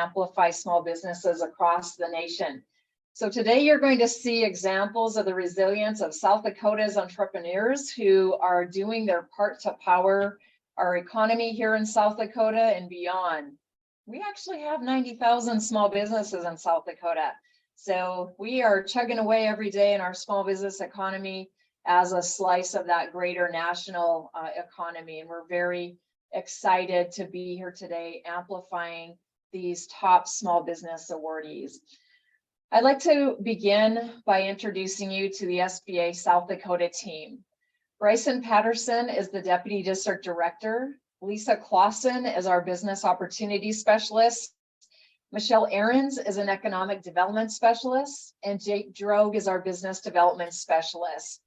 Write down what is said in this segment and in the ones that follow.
amplify small businesses across the nation. So today you're going to see examples of the resilience of South Dakota's entrepreneurs who are doing their part to power our economy here in South Dakota and beyond. We actually have 90,000 small businesses in South Dakota. So we are chugging away every day in our small business economy as a slice of that greater national economy. And we're very excited to be here today amplifying these top small business awardees. I'd like to begin by introducing you to the SBA South Dakota team. Bryson Patterson is the Deputy District Director. Lisa Clausen is our Business Opportunity Specialist. Michelle Ahrens is an Economic Development Specialist, and Jake Drogue is our Business Development Specialist.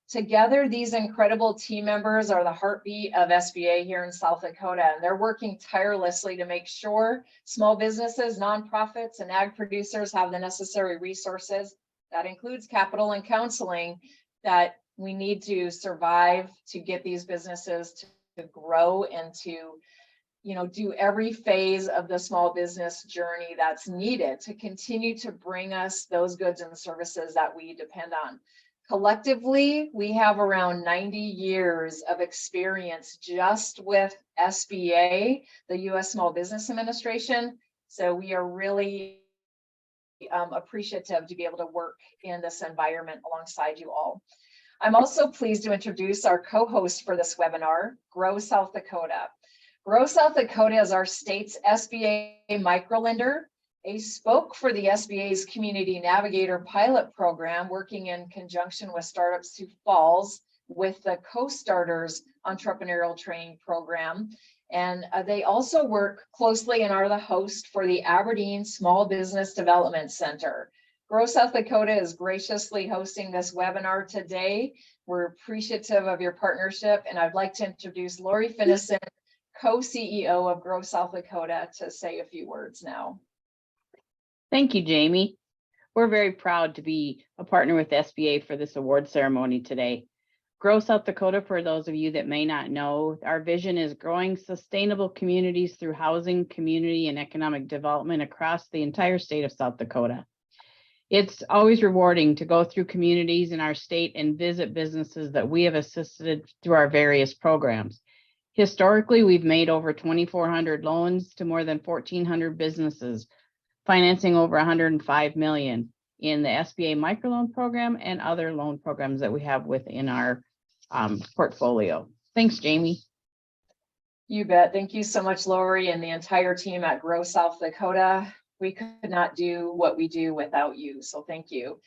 Together, these incredible team members are the heartbeat of SBA here in South Dakota, and they're working tirelessly to make sure small businesses, nonprofits, and ag producers have the necessary resources. That includes capital and counseling that we need to survive to get these businesses to grow and to do every phase of the small business journey that's needed to continue to bring us those goods and services that we depend on. Collectively, we have around 90 years of experience just with SBA, the U.S. Small Business Administration. So we are really appreciative to be able to work in this environment alongside you all. I'm also pleased to introduce our co-host for this webinar, Grow South Dakota. Grow South Dakota is our state's SBA microlender. A spoke for the SBA's Community Navigator pilot program, working in conjunction with Startups Sioux Falls with the Co-Starters Entrepreneurial Training Program. And they also work closely and are the host for the Aberdeen Small Business Development Center. Grow South Dakota is graciously hosting this webinar today. We're appreciative of your partnership, and I'd like to introduce Lori Finnison, co-CEO of Grow South Dakota, to say a few words now. Thank you, Jamie. We're very proud to be a partner with SBA for this award ceremony today. Grow South Dakota, for those of you that may not know, our vision is growing sustainable communities through housing, community, and economic development across the entire state of South Dakota. It's always rewarding to go through communities in our state and visit businesses that we have assisted through our various programs. Historically, we've made over 2,400 loans to more than 1,400 businesses, financing over $105 million in the SBA microloan program and other loan programs that we have within our portfolio. Thanks, Jamie. You bet. Thank you so much, Lori, and the entire team at Grow South Dakota. We could not do what we do without you, so thank you.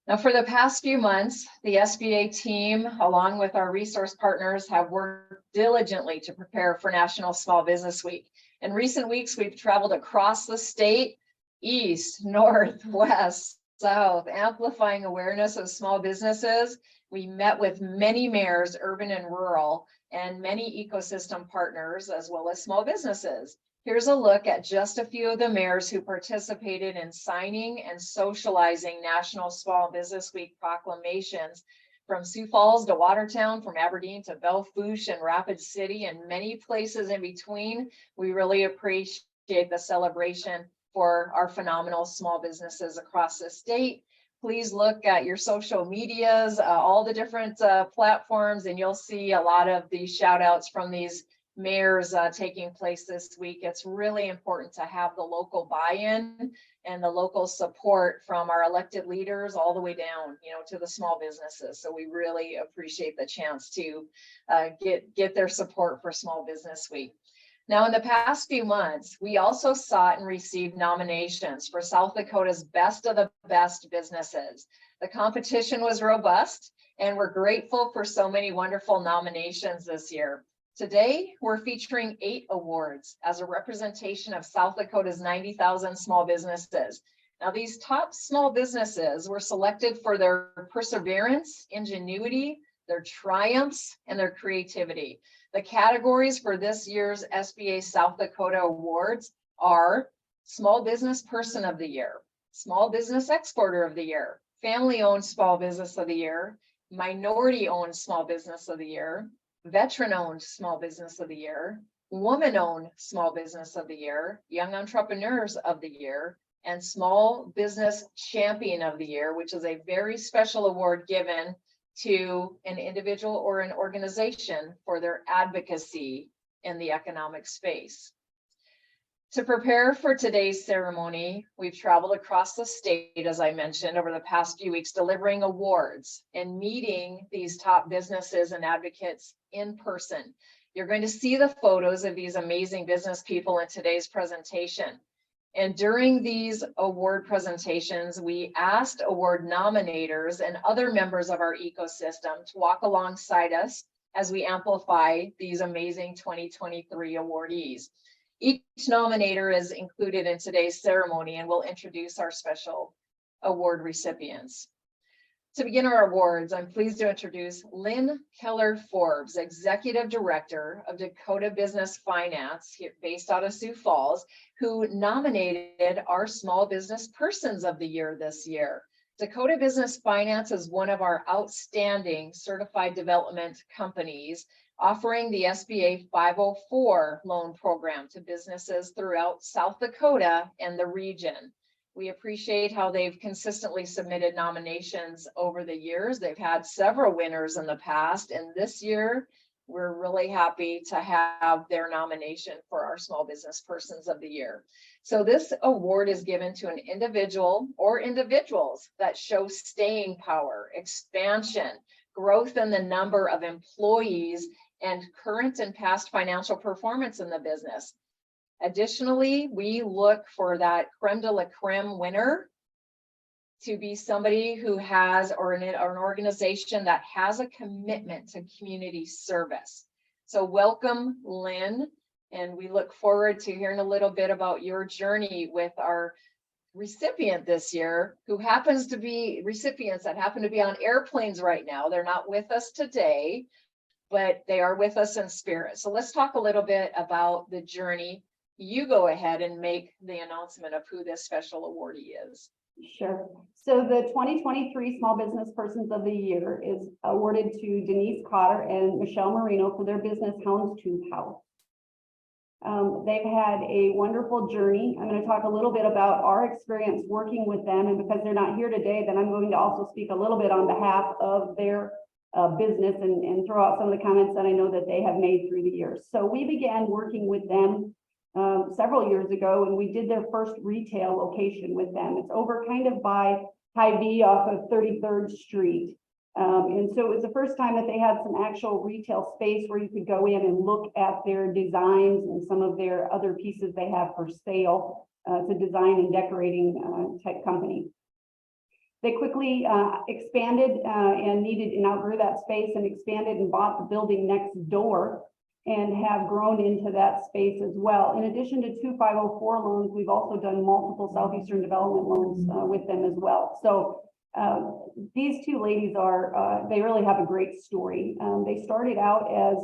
Now, for the past few months, the SBA team, along with our resource partners, have worked diligently to prepare for National Small Business Week. In recent weeks, we've traveled across the state, east, north, west, south, amplifying awareness of small businesses. We met with many mayors, urban and rural, and many ecosystem partners, as well as small businesses. Here's a look at just a few of the mayors who participated in signing and socializing National Small Business Week proclamations, from Sioux Falls to Watertown, from Aberdeen to Belle Fourche and Rapid City, and many places in between. We really appreciate the celebration for our phenomenal small businesses across the state. Please look at your social medias, all the different platforms, and you'll see a lot of the shout outs from these mayors taking place this week. It's really important to have the local buy-in and the local support from our elected leaders all the way down, to the small businesses. So we really appreciate the chance to get their support for Small Business Week. Now, in the past few months, we also sought and received nominations for South Dakota's Best of the Best Businesses. The competition was robust, and we're grateful for so many wonderful nominations this year. Today, we're featuring 8 awards as a representation of South Dakota's 90,000 small businesses. Now, these top small businesses were selected for their perseverance, ingenuity, their triumphs, and their creativity. The categories for this year's SBA South Dakota Awards are Small Business Person of the Year, Small Business Exporter of the Year, Family-Owned Small Business of the Year, Minority-Owned Small Business of the Year, Veteran-Owned Small Business of the Year, Woman-Owned Small Business of the Year, Young Entrepreneurs of the Year, and Small Business Champion of the Year, which is a very special award given to an individual or an organization for their advocacy in the economic space. To prepare for today's ceremony, we've traveled across the state, as I mentioned, over the past few weeks, delivering awards and meeting these top businesses and advocates in person. You're going to see the photos of these amazing business people in today's presentation. And during these award presentations, we asked award nominators and other members of our ecosystem to walk alongside us as we amplify these amazing 2023 awardees. Each nominator is included in today's ceremony, and we'll introduce our special award recipients. To begin our awards, I'm pleased to introduce Lynn Keller Forbes, Executive Director of Dakota Business Finance, here based out of Sioux Falls, who nominated our Small Business Persons of the Year this year. Dakota Business Finance is one of our outstanding certified development companies, offering the SBA 504 loan program to businesses throughout South Dakota and the region. We appreciate how they've consistently submitted nominations over the years. They've had several winners in the past, and this year we're really happy to have their nomination for our Small Business Persons of the Year. So this award is given to an individual or individuals that show staying power, expansion, growth in the number of employees, and current and past financial performance in the business. Additionally, we look for that creme de la creme winner to be somebody who has, or an organization that has a commitment to community service. So welcome, Lynn, and we look forward to hearing a little bit about your journey with our recipient this year, who happens to be recipients that happen to be on airplanes right now. They're not with us today, but they are with us in spirit. So let's talk a little bit about the journey. You go ahead and make the announcement of who this special awardee is. Sure. So the 2023 Small Business Persons of the Year is awarded to Denise Cotter and Michelle Marino for their business Houndstooth House. They've had a wonderful journey. I'm going to talk a little bit about our experience working with them, and because they're not here today, then I'm going to also speak a little bit on behalf of their business and throw out some of the comments that I know that they have made through the years. So we began working with them several years ago, and we did their first retail location with them. It's over kind of by Hy-Vee off of 33rd Street. And so it was the first time that they had some actual retail space where you could go in and look at their designs and some of their other pieces they have for sale. It's a design and decorating type company. They quickly expanded and outgrew that space and expanded and bought the building next door and have grown into that space as well. In addition to 2 504 loans, we've also done multiple Southeastern development loans with them as well. So these two ladies they really have a great story. They started out as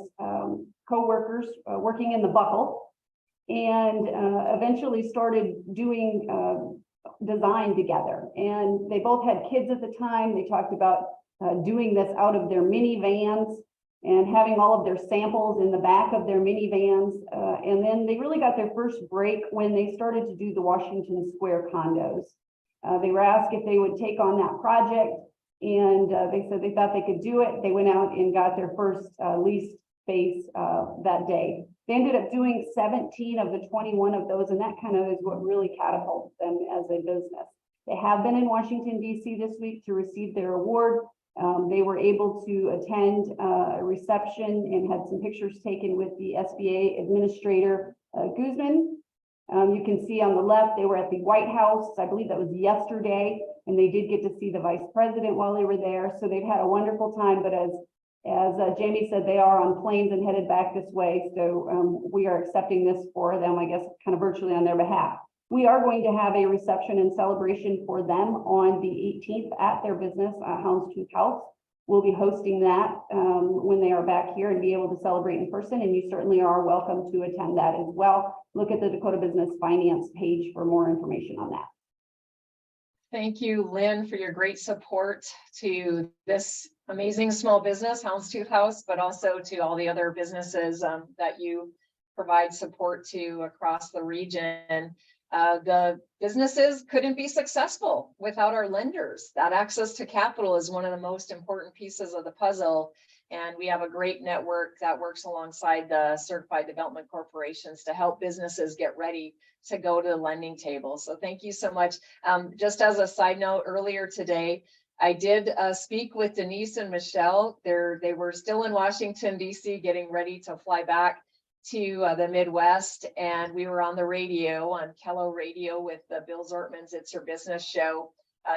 co-workers working in the Buckle, and eventually started doing design together. And they both had kids at the time. They talked about doing this out of their minivans and having all of their samples in the back of their minivans. And then they really got their first break when they started to do the Washington Square condos. They were asked if they would take on that project, and they said they thought they could do it. They went out and got their first leased space that day. They ended up doing 17 of the 21 of those, and that kind of is what really catapulted them as a business. They have been in Washington, D.C. this week to receive their award. They were able to attend a reception and had some pictures taken with the SBA Administrator Guzman. You can see on the left, they were at the White House. I believe that was yesterday, and they did get to see the Vice President while they were there. So they've had a wonderful time, but as Jamie said, they are on planes and headed back this way. So we are accepting this for them, I guess, kind of virtually on their behalf. We are going to have a reception and celebration for them on the 18th at their business, Houndstooth House. We'll be hosting that when they are back here and be able to celebrate in person. And you certainly are welcome to attend that as well. Look at the Dakota Business Finance page for more information on that. Thank you, Lynn, for your great support to this amazing small business, Houndstooth House, but also to all the other businesses that you provide support to across the region. The businesses couldn't be successful without our lenders. That access to capital is one of the most important pieces of the puzzle. And we have a great network that works alongside the certified development corporations to help businesses get ready to go to the lending table. So thank you so much. Just as a side note, earlier today, I did speak with Denise and Michelle. They were still in Washington, D.C., getting ready to fly back to the Midwest. And we were on the radio, on Kello Radio with Bill Zortman's It's Your Business show.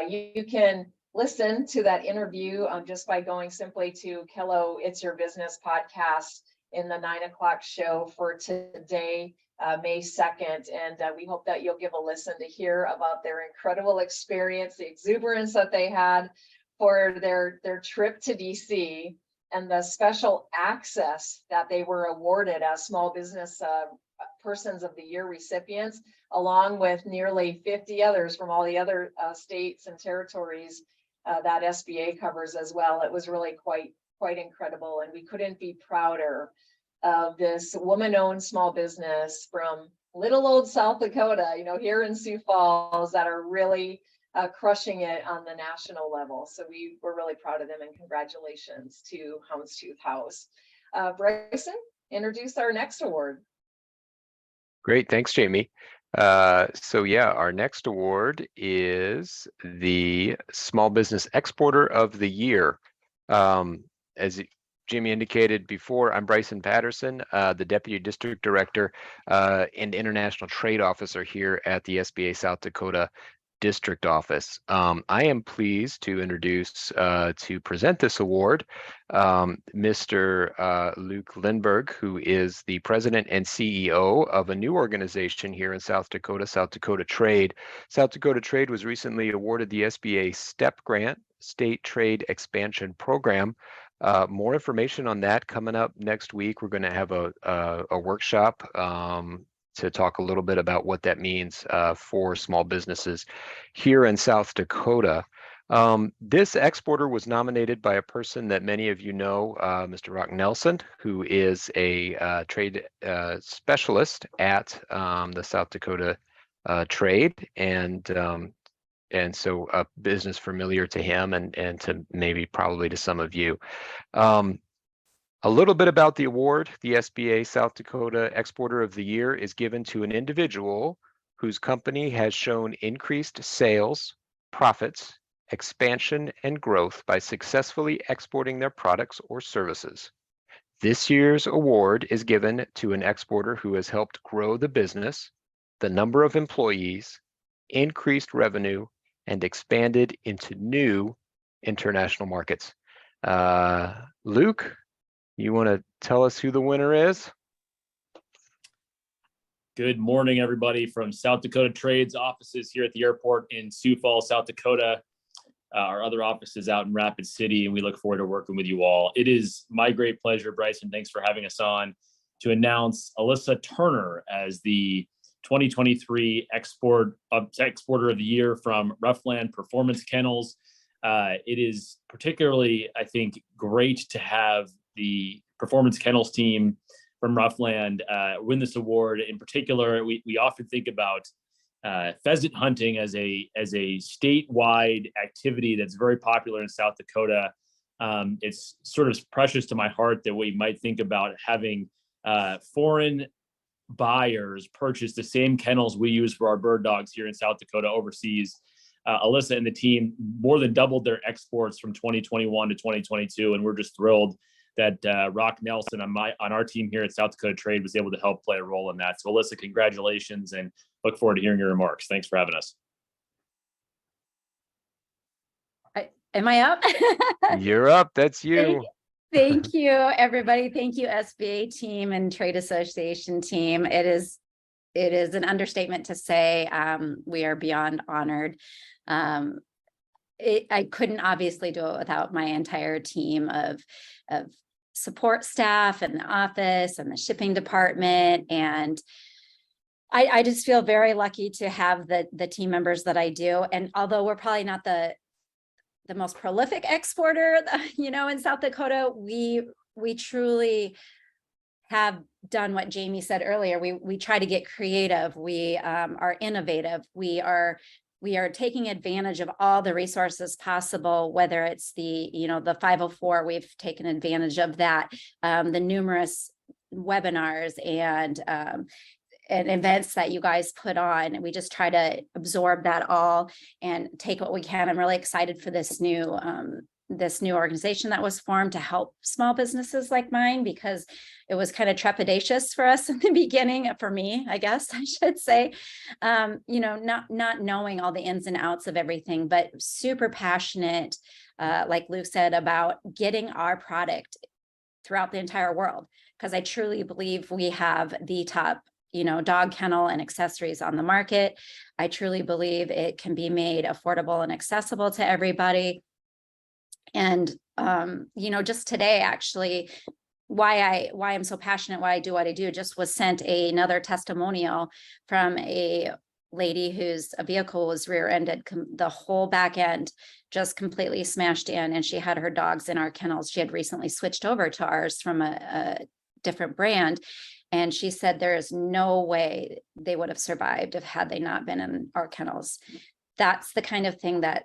You can listen to that interview just by going simply to Kello It's Your Business podcast in the 9 o'clock show for today, May 2nd. And we hope that you'll give a listen to hear about their incredible experience, the exuberance that they had for their trip to DC, and the special access that they were awarded as Small Business Persons of the Year recipients, along with nearly 50 others from all the other states and territories that SBA covers as well. It was really quite incredible, and we couldn't be prouder of this woman-owned small business from little old South Dakota, here in Sioux Falls, that are really crushing it on the national level. So we were really proud of them, and congratulations to Houndstooth House. Bryson, introduce our next award. Great, thanks, Jamie. So yeah, our next award is the Small Business Exporter of the Year. As Jamie indicated before, I'm Bryson Patterson, the Deputy District Director and International Trade Officer here at the SBA South Dakota District Office. I am pleased to introduce, to present this award, Mr. Luke Lindberg, who is the President and CEO of a new organization here in South Dakota, South Dakota Trade. South Dakota Trade was recently awarded the SBA STEP grant, State Trade Expansion Program. More information on that coming up next week. We're going to have a workshop to talk a little bit about what that means for small businesses here in South Dakota. This exporter was nominated by a person that many of you know, Mr. Rock Nelson, who is a trade specialist at the South Dakota Trade, and so a business familiar to him and to maybe probably to some of you. A little bit about the award. The SBA South Dakota Exporter of the Year is given to an individual whose company has shown increased sales, profits, expansion, and growth by successfully exporting their products or services. This year's award is given to an exporter who has helped grow the business, the number of employees, increased revenue, and expanded into new international markets. Luke, you want to tell us who the winner is? Good morning, everybody, from South Dakota Trade's offices here at the airport in Sioux Falls, South Dakota. Our other offices out in Rapid City, and we look forward to working with you all. It is my great pleasure, Bryson, thanks for having us on, to announce Alyssa Turner as the 2023 Exporter of the Year from Roughland Performance Kennels. It is particularly, I think, great to have the Performance Kennels team from Roughland win this award. In particular, we often think about pheasant hunting as a statewide activity that's very popular in South Dakota. It's sort of precious to my heart that we might think about having foreign buyers purchase the same kennels we use for our bird dogs here in South Dakota overseas. Alyssa and the team more than doubled their exports from 2021 to 2022, and we're just thrilled that Rock Nelson on our team here at South Dakota Trade was able to help play a role in that. So Alyssa, congratulations, and look forward to hearing your remarks. Thanks for having us. Am I up? You're up. That's you. Thank you, everybody. Thank you, SBA team and Trade Association team. It is an understatement to say we are beyond honored. I couldn't obviously do it without my entire team of support staff and the office and the shipping department. And I just feel very lucky to have the team members that I do. And although we're probably not the most prolific exporter, in South Dakota, we truly have done what Jamie said earlier. We try to get creative. We are innovative. We are taking advantage of all the resources possible, whether it's the 504, we've taken advantage of that, the numerous webinars and events that you guys put on. And we just try to absorb that all and take what we can. I'm really excited for this new organization that was formed to help small businesses like mine, because it was kind of trepidatious for us in the beginning, for me, I guess I should say, not knowing all the ins and outs of everything, but super passionate, like Lou said, about getting our product throughout the entire world. Because I truly believe we have the top, dog kennel and accessories on the market. I truly believe it can be made affordable and accessible to everybody. And, just today, actually, why I'm so passionate, why I do what I do, just was sent another testimonial from a lady whose vehicle was rear-ended, the whole back end just completely smashed in, and she had her dogs in our kennels. She had recently switched over to ours from a different brand. And she said there is no way they would have survived had they not been in our kennels. That's the kind of thing that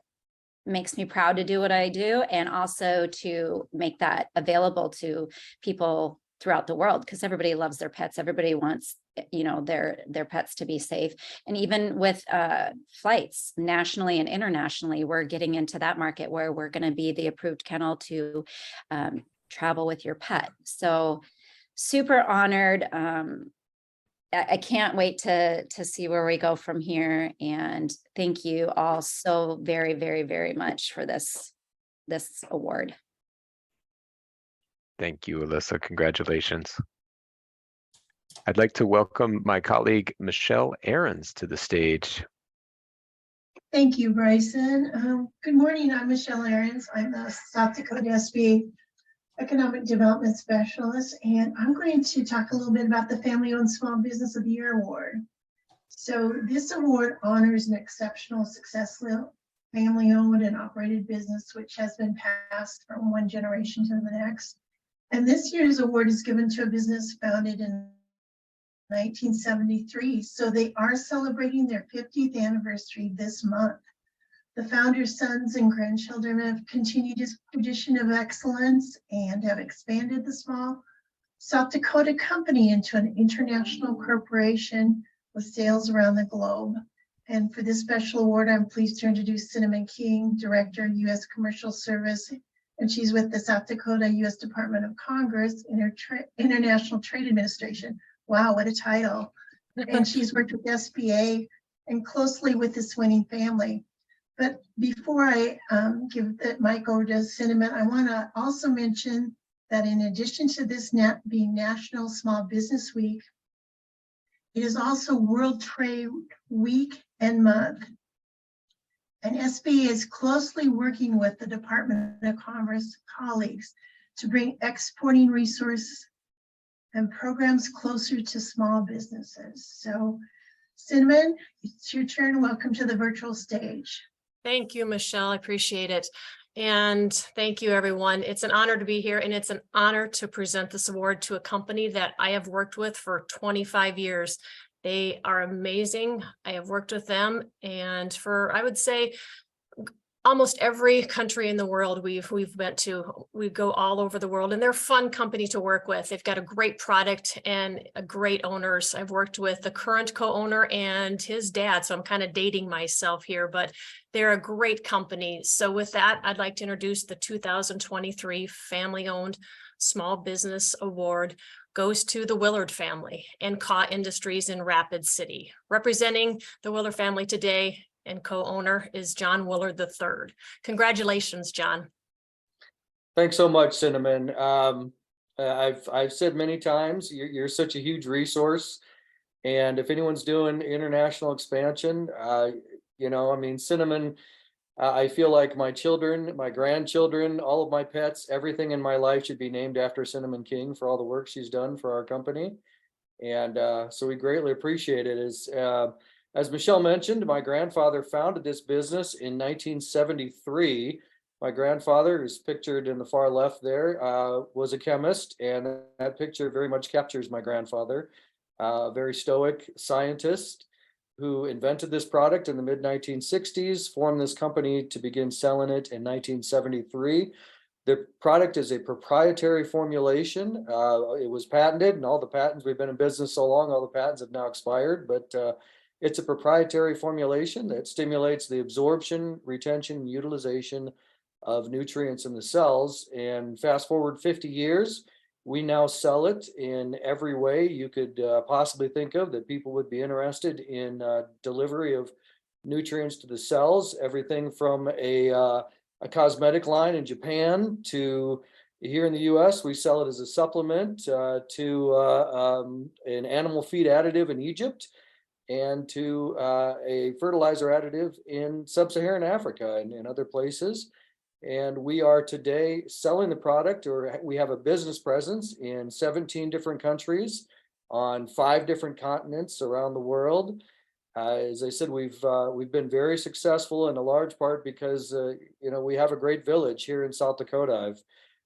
makes me proud to do what I do, and also to make that available to people throughout the world, because everybody loves their pets. Everybody wants, their pets to be safe. And even with flights nationally and internationally, we're getting into that market where we're going to be the approved kennel to travel with your pet. So super honored. I can't wait to see where we go from here. And thank you all so very, very, very much for this award. Thank you, Alyssa. Congratulations. I'd like to welcome my colleague, Michelle Ahrens, to the stage. Thank you, Bryson. Good morning. I'm Michelle Ahrens. I'm the South Dakota SBA Economic Development Specialist, and I'm going to talk a little bit about the Family-Owned Small Business of the Year Award. So this award honors an exceptional, successful family-owned and operated business which has been passed from one generation to the next. And this year's award is given to a business founded in 1973. So they are celebrating their 50th anniversary this month. The founder's sons and grandchildren have continued his tradition of excellence and have expanded the small South Dakota company into an international corporation with sales around the globe. And for this special award, I'm pleased to introduce Cinnamon King, Director, U.S. Commercial Service, and she's with the South Dakota U.S. Department of Congress International Trade Administration. Wow, what a title. And she's worked with SBA and closely with this winning family. But before I give the mic over to Cinnamon, I want to also mention that in addition to this being National Small Business Week, it is also World Trade Week and Month. And SBA is closely working with the Department of Commerce colleagues to bring exporting resources and programs closer to small businesses. So Cinnamon, it's your turn. Welcome to the virtual stage. Thank you, Michelle. I appreciate it. And thank you, everyone. It's an honor to be here, and it's an honor to present this award to a company that I have worked with for 25 years. They are amazing. I have worked with them, and for, I would say, almost every country in the world we've went to. We go all over the world, and they're a fun company to work with. They've got a great product and a great owners. I've worked with the current co-owner and his dad, so I'm kind of dating myself here, but they're a great company. So with that, I'd like to introduce the 2023 Family-Owned Small Business Award goes to the Willard family and Caw Industries in Rapid City. Representing the Willard family today and co-owner is John Willard III. Congratulations, John. Thanks so much, Cinnamon. I've said many times, you're such a huge resource. And if anyone's doing international expansion, Cinnamon, I feel like my children, my grandchildren, all of my pets, everything in my life should be named after Cinnamon King for all the work she's done for our company. And so we greatly appreciate it. As Michelle mentioned, my grandfather founded this business in 1973. My grandfather, who's pictured in the far left there, was a chemist, and that picture very much captures my grandfather. A very stoic scientist who invented this product in the mid 1960s, formed this company to begin selling it in 1973. The product is a proprietary formulation. It was patented, and all the patents, we've been in business so long, all the patents have now expired, but it's a proprietary formulation that stimulates the absorption, retention, and utilization of nutrients in the cells. And fast forward 50 years, we now sell it in every way you could possibly think of that people would be interested in delivery of nutrients to the cells. Everything from a cosmetic line in Japan to here in the US, we sell it as a supplement to an animal feed additive in Egypt and to a fertilizer additive in sub-Saharan Africa and other places. And we are today selling the product, or we have a business presence in 17 different countries on 5 different continents around the world. As I said, we've been very successful in a large part because we have a great village here in South Dakota.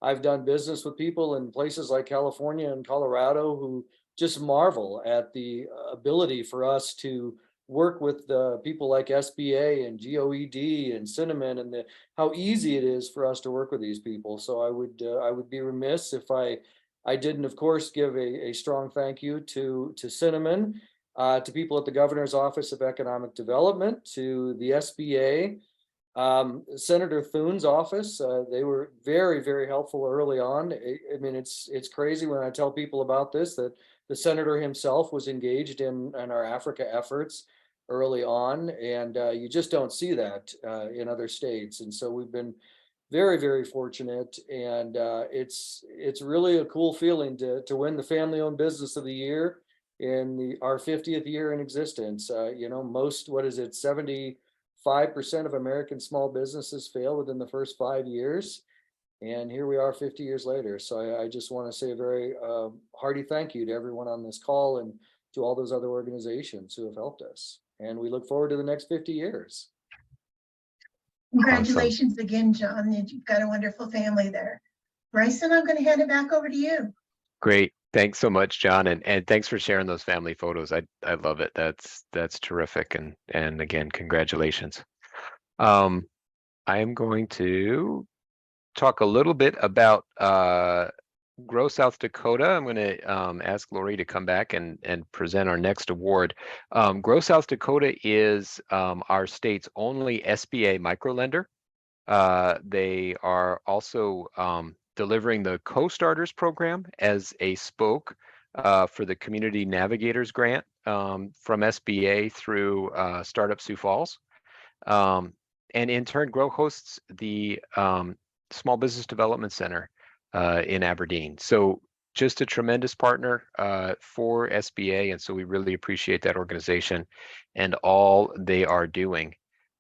I've done business with people in places like California and Colorado who just marvel at the ability for us to work with the people like SBA and GOED and Cinnamon, and how easy it is for us to work with these people. So I would be remiss if I didn't, of course, give a strong thank you to Cinnamon, to people at the Governor's Office of Economic Development, to the SBA, Senator Thune's office. They were very, very helpful early on. I mean, it's crazy when I tell people about this, that the senator himself was engaged in our Africa efforts early on, and you just don't see that in other states. And so we've been very, very fortunate, and it's really a cool feeling to win the family-owned business of the year in our 50th year in existence. Most, 75% of American small businesses fail within the first 5 years. And here we are 50 years later. So I just want to say a very hearty thank you to everyone on this call and to all those other organizations who have helped us. And we look forward to the next 50 years. Congratulations again, John. You've got a wonderful family there. Bryson, I'm going to hand it back over to you. Great. Thanks so much, John. And thanks for sharing those family photos. I love it. That's terrific. And again, congratulations. I am going to talk a little bit about Grow South Dakota. I'm going to ask Lori to come back and present our next award. Grow South Dakota is our state's only SBA microlender. They are also delivering the Co-Starters program as a spoke for the Community Navigators Grant from SBA through Startup Sioux Falls. And in turn, Grow hosts the Small Business Development Center in Aberdeen. So just a tremendous partner for SBA. And so we really appreciate that organization and all they are doing.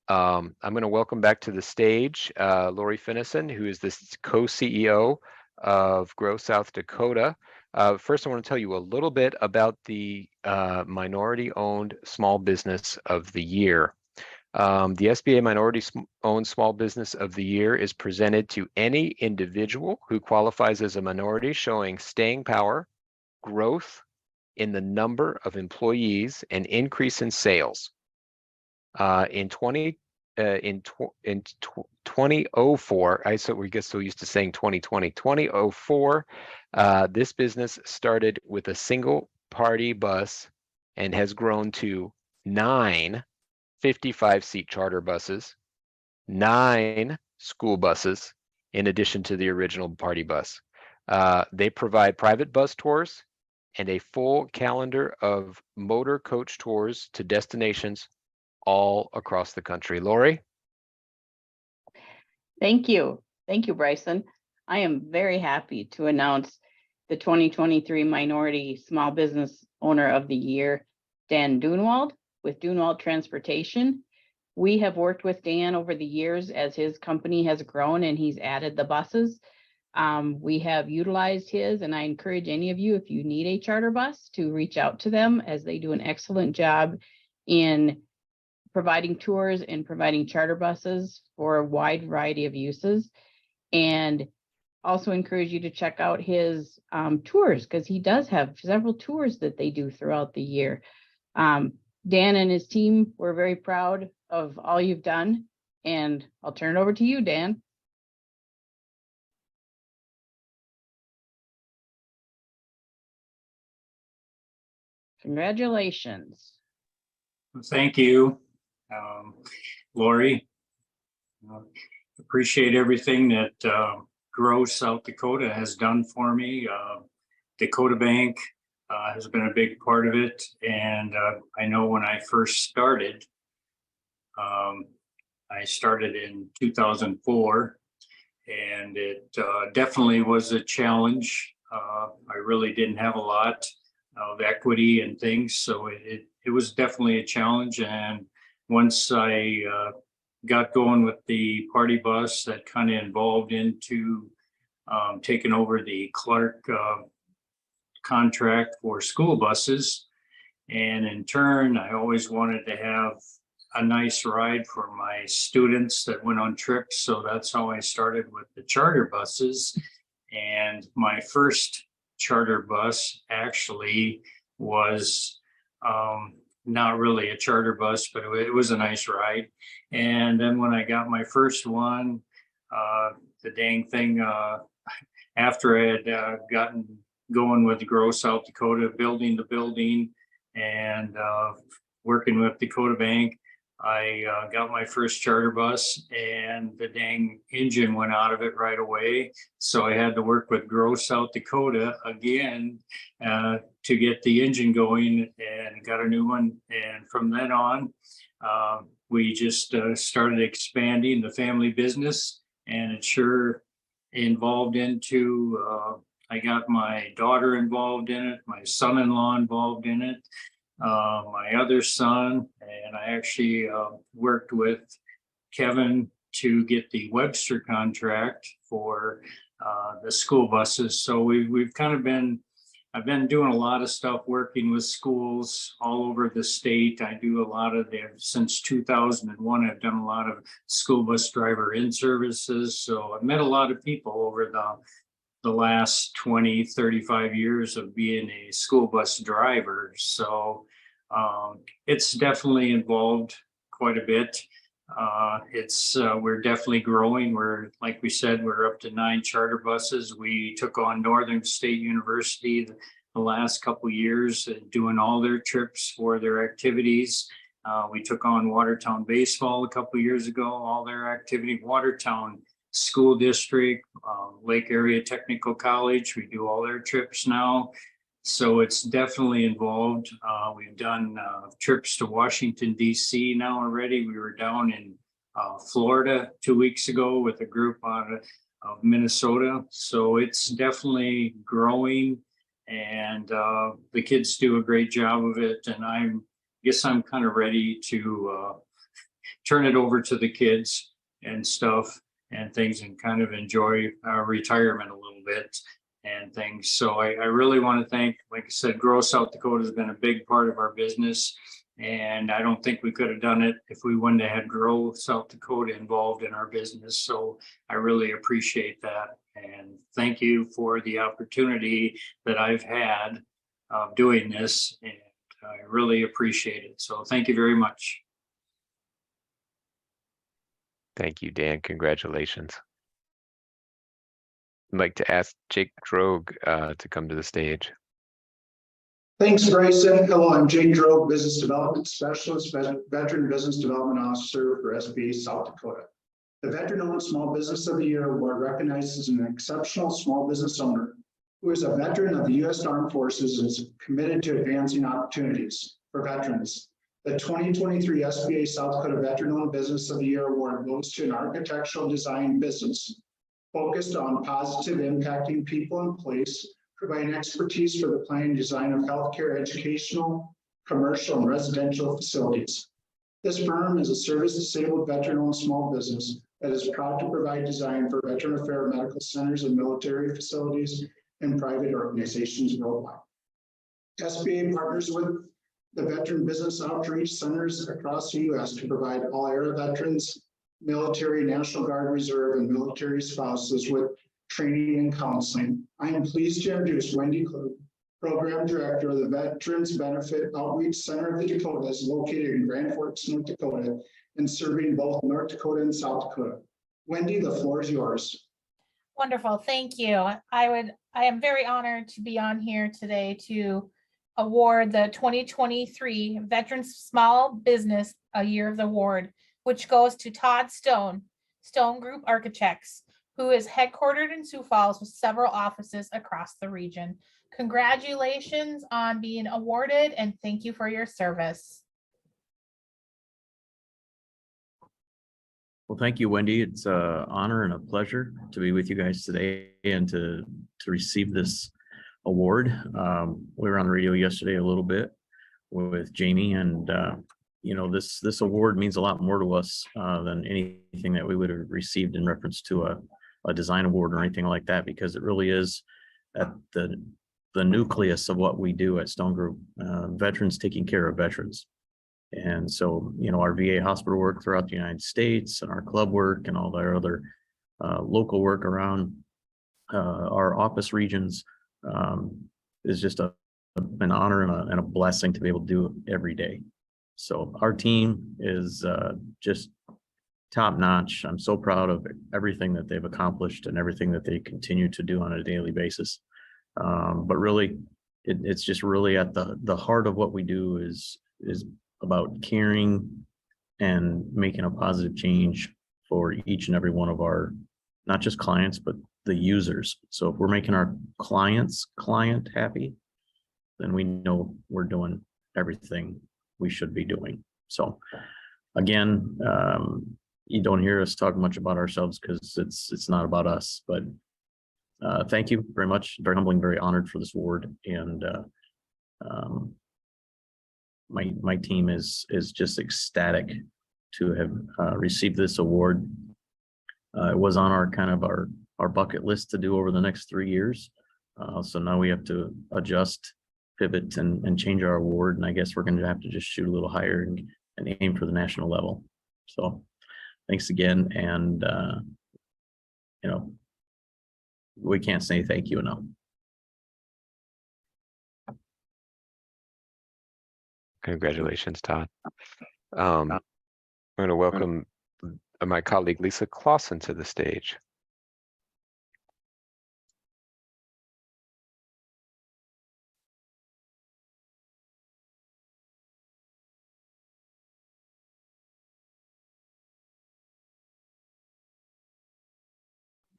I'm going to welcome back to the stage Lori Finnison, who is the co-CEO of Grow South Dakota. First, I want to tell you a little bit about the Minority-Owned Small Business of the Year. The SBA Minority-Owned Small Business of the Year is presented to any individual who qualifies as a minority, showing staying power, growth in the number of employees, and increase in sales. In 2004, we get so used to saying 2020, 2004, this business started with a single party bus and has grown to 9 55-seat charter buses, 9 school buses, in addition to the original party bus. They provide private bus tours and a full calendar of motor coach tours to destinations all across the country. Lori? Thank you. Thank you, Bryson. I am very happy to announce the 2023 Minority Small Business Owner of the Year, Dan Dunwald, with Dunwald Transportation. We have worked with Dan over the years as his company has grown and he's added the buses. We have utilized his, and I encourage any of you, if you need a charter bus, to reach out to them, as they do an excellent job in providing tours and providing charter buses for a wide variety of uses. And also encourage you to check out his tours, because he does have several tours that they do throughout the year. Dan and his team, we're very proud of all you've done, and I'll turn it over to you, Dan. Congratulations. Thank you, Lori. Appreciate everything that Grow South Dakota has done for me. Dakota Bank has been a big part of it. And I know when I first started, I started in 2004, and it definitely was a challenge. I really didn't have a lot of equity and things, so it was definitely a challenge. And once I got going with the party bus, that kind of involved into taking over the Clark contract for school buses. And in turn, I always wanted to have a nice ride for my students that went on trips. So that's how I started with the charter buses. And my first charter bus actually was not really a charter bus, but it was a nice ride. And then when I got my first one, the dang thing, after I had gotten going with Grow South Dakota, building the building and working with Dakota Bank, I got my first charter bus, and the dang engine went out of it right away. So I had to work with Grow South Dakota again to get the engine going, and got a new one. And from then on, we just started expanding the family business, and it sure involved into, I got my daughter involved in it, my son-in-law involved in it, my other son, and I actually worked with Kevin to get the Webster contract for the school buses. So we've kind of been, I've been doing a lot of stuff working with schools all over the state. I do a lot of them since 2001. I've done a lot of school bus driver in services. So I've met a lot of people over the last 20, 35 years of being a school bus driver. So it's definitely involved quite a bit. We're definitely growing. We're, like we said, we're up to 9 charter buses. We took on Northern State University the last couple of years, doing all their trips for their activities. We took on Watertown Baseball a couple of years ago, all their activity. Watertown School District, Lake Area Technical College, we do all their trips now. So it's definitely involved. We've done trips to Washington, D.C. now already. We were down in Florida 2 weeks ago with a group out of Minnesota. So it's definitely growing, and the kids do a great job of it. And I guess I'm kind of ready to turn it over to the kids and stuff and things, and kind of enjoy retirement a little bit and things. So I really want to thank, like I said, Grow South Dakota has been a big part of our business, and I don't think we could have done it if we wouldn't have had Grow South Dakota involved in our business. So I really appreciate that, and thank you for the opportunity that I've had of doing this, and I really appreciate it. So thank you very much. Thank you, Dan. Congratulations. I'd like to ask Jake Drogue to come to the stage. Thanks, Bryson. Hello, I'm Jake Drogue, Business Development Specialist, Veteran Business Development Officer for SBA South Dakota. The Veteran-Owned Small Business of the Year Award recognizes an exceptional small business owner who is a veteran of the U.S. Armed Forces and is committed to advancing opportunities for veterans. The 2023 SBA South Dakota Veteran-Owned Business of the Year Award goes to an architectural design business focused on positive impacting people in place, providing expertise for the planning and design of healthcare, educational, commercial, and residential facilities. This firm is a service-disabled veteran-owned small business that is proud to provide design for veteran affairs medical centers and military facilities and private organizations worldwide. SBA partners with the Veteran Business Outreach Centers across the U.S. to provide all era veterans, military, National Guard Reserve, and military spouses with training and counseling. I am pleased to introduce Wendy Klug, Program Director of the Veterans Benefit Outreach Center of the Dakotas, located in Grand Forks, North Dakota, and serving both North Dakota and South Dakota. Wendy, the floor is yours. Wonderful, thank you. I am very honored to be on here today to award the 2023 Veterans Small Business A Year of the Award, which goes to Todd Stone, Stone Group Architects, who is headquartered in Sioux Falls with several offices across the region. Congratulations on being awarded and thank you for your service. Well, thank you, Wendy. It's an honor and a pleasure to be with you guys today and to receive this award. We were on the radio yesterday a little bit with Jamie, and you know, this award means a lot more to us than anything that we would have received in reference to a design award or anything like that, because it really is at the nucleus of what we do at Stone Group, veterans taking care of veterans. And so, you know, our VA hospital work throughout the United States and our club work and all their other local work around our office regions is just an honor and a blessing to be able to do every day. So our team is just top notch. I'm so proud of everything that they've accomplished and everything that they continue to do on a daily basis. But really, it's just really at the heart of what we do is about caring and making a positive change for each and every one of our, not just clients, but the users. So if we're making our client happy, then we know we're doing everything we should be doing. So again, you don't hear us talk much about ourselves because it's not about us, but thank you very much. Very humbling, very honored for this award. And my team is just ecstatic to have received this award. It was on our bucket list to do over the next 3 years. So now we have to adjust, pivot, and change our award. And I guess we're going to have to just shoot a little higher and aim for the national level. So thanks again. And, you know, we can't say thank you enough. Congratulations, Todd. I'm going to welcome my colleague Lisa Clausen to the stage.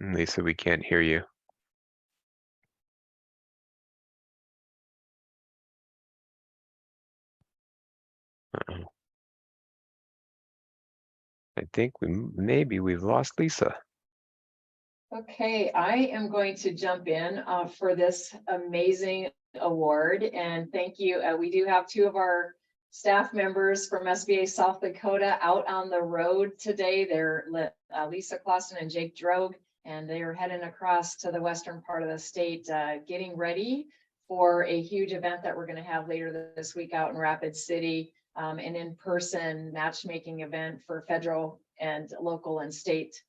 Lisa, we can't hear you. Uh-oh. I think maybe we've lost Lisa. Okay, I am going to jump in for this amazing award, and thank you. We do have two of our staff members from SBA South Dakota out on the road today. They're Lisa Clausen and Jake Drogue, and they are heading across to the western part of the state, getting ready for a huge event that we're going to have later this week out in Rapid City, an in-person matchmaking event for federal and local and state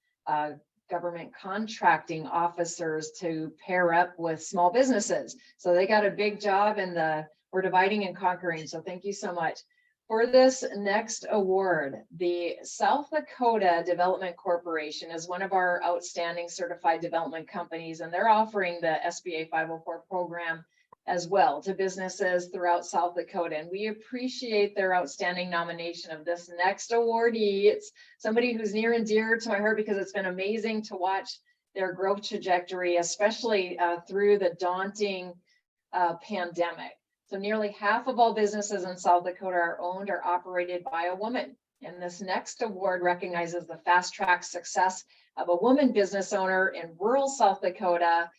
government contracting officers to pair up with small businesses. So they got a big job, and we're dividing and conquering. So thank you so much. For this next award, the South Dakota Development Corporation is one of our outstanding certified development companies, and they're offering the SBA 504 program as well to businesses throughout South Dakota. And we appreciate their outstanding nomination of this next awardee. It's somebody who's near and dear to my heart because it's been amazing to watch their growth trajectory, especially through the daunting pandemic. So nearly half of all businesses in South Dakota are owned or operated by a woman. And this next award recognizes the fast track success of a woman business owner in rural South Dakota